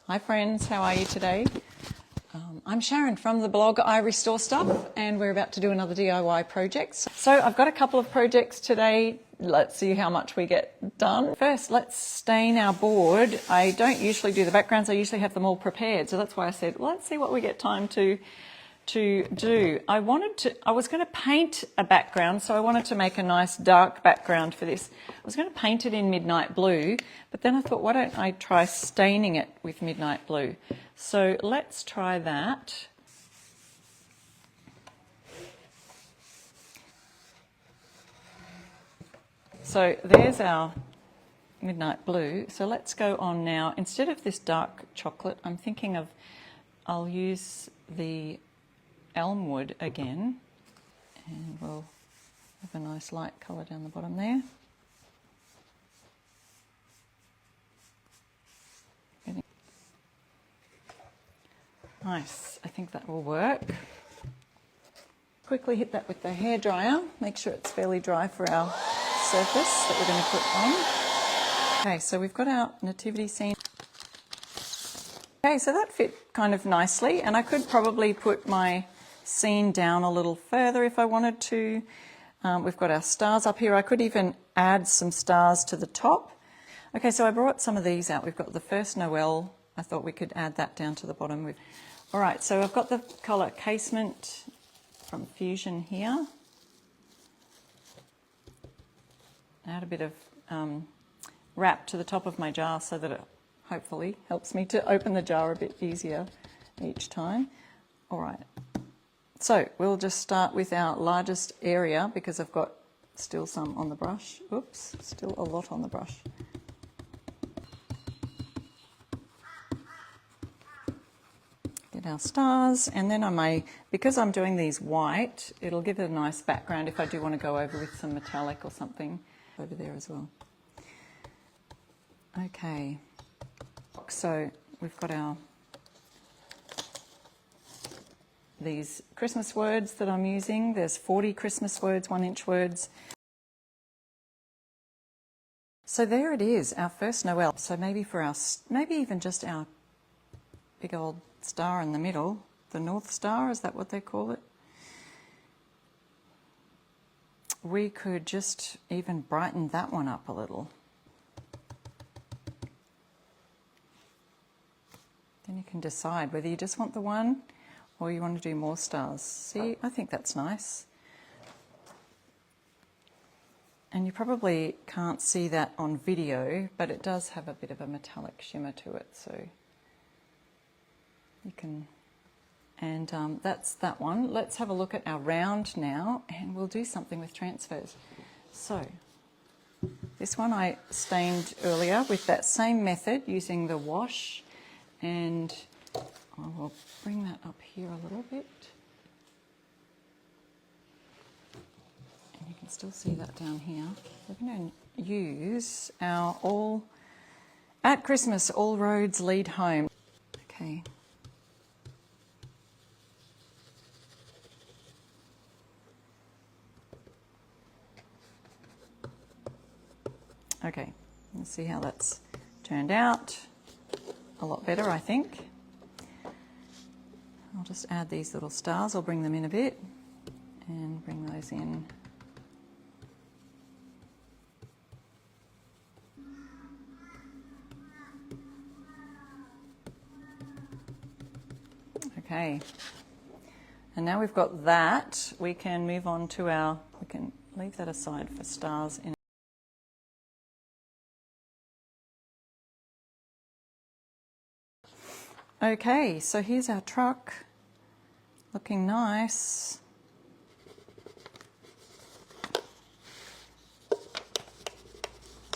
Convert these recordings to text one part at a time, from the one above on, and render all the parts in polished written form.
Hi friends, how are you today? I'm Sharon from the blog I Restore Stuff, and we're about to do another DIY project. So I've got a couple of projects today. Let's see how much we get done. First, let's stain our board. I don't usually do the backgrounds, I usually have them all prepared. So that's why I said, well, let's see what we get time to do. I was going to paint a background, so I wanted to make a nice dark background for this. I was going to paint it in midnight blue, but then I thought, why don't I try staining it with midnight blue? So let's try that. So there's our midnight blue. So let's go on now. Instead of this dark chocolate, I'm thinking of, I'll use the Elmwood again, and we'll have a nice light colour down the bottom there. Nice, I think that will work. Quickly hit that with the hairdryer, make sure it's fairly dry for our surface that we're going to put on. Okay, so we've got our Nativity Scene. Okay, so that fit kind of nicely, and I could probably put my scene down a little further if I wanted to. We've got our stars up here. I could even add some stars to the top. Okay, so I brought some of these out. We've got the first Noel. I thought we could add that down to the bottom. All right, so I've got the colour Casement from Fusion here. Add a bit of wrap to the top of my jar so that it hopefully helps me to open the jar a bit easier each time. All right. So we'll just start with our largest area because I've got still some on the brush. Oops, still a lot on the brush. Get our stars, and then I may, because I'm doing these white, it'll give it a nice background if I do want to go over with some metallic or something over there as well. Okay, so we've got these Christmas words that I'm using. There's 40 Christmas words, 1-inch words. So there it is, our first Noel. So maybe maybe even just our big old star in the middle, the North Star, is that what they call it? We could just even brighten that one up a little. Then you can decide whether you just want the one or you want to do more stars. See, I think that's nice. And you probably can't see that on video, but it does have a bit of a metallic shimmer to it, so you can, and that's that one. Let's have a look at our round now, and we'll do something with transfers. So this one I stained earlier with that same method using the wash, and I will bring that up here a little bit. And you can still see that down here. We're going to use our At Christmas, all roads lead home. Okay. Okay, let's see how that's turned out. A lot better, I think. I'll just add these little stars. I'll bring them in a bit and bring those in. Okay, and now we've got that, we can move on to we can leave that aside for stars in. Okay, so here's our truck, looking nice.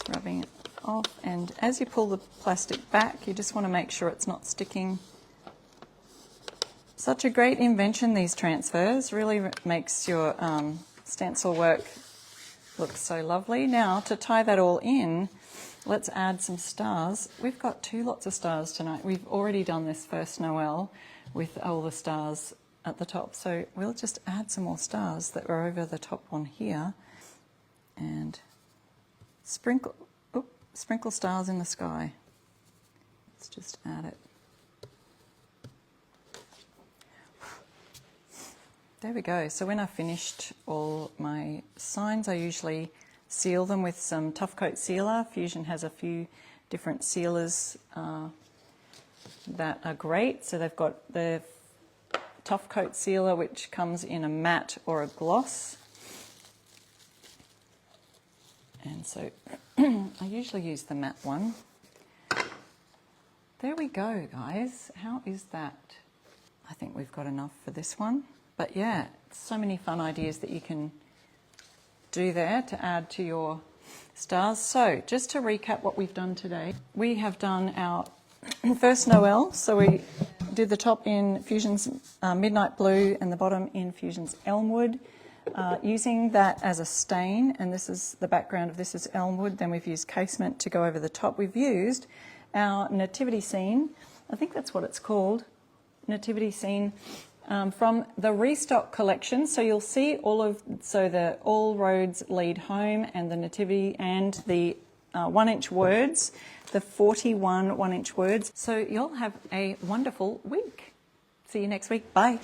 Rubbing it off, and as you pull the plastic back, you just want to make sure it's not sticking. Such a great invention, these transfers. Really makes your stencil work look so lovely. Now, to tie that all in, let's add some stars. We've got lots of stars tonight. We've already done this first Noel with all the stars at the top. So we'll just add some more stars that are over the top one here. And sprinkle stars in the sky. Let's just add it There we go. So when I've finished all my signs, I usually seal them with some Tough Coat sealer. Fusion has a few different sealers that are great. So they've got the Tough Coat sealer, which comes in a matte or a gloss. And so I usually use the matte one. There we go, guys. How is that? I think we've got enough for this one. But yeah, so many fun ideas that you can do there to add to your stars. So just to recap what we've done today, we have done our first Noel. So we did the top in Fusion's Midnight Blue and the bottom in Fusion's Elmwood, using that as a stain. And this is the background of this is Elmwood. Then we've used Casement to go over the top. We've used our Nativity Scene. I think that's what it's called, Nativity Scene. From the Restock collection. So you'll see the All Roads Lead Home and the Nativity and the 1-inch words, the 41 1-inch words. So you'll have a wonderful week. See you next week. Bye.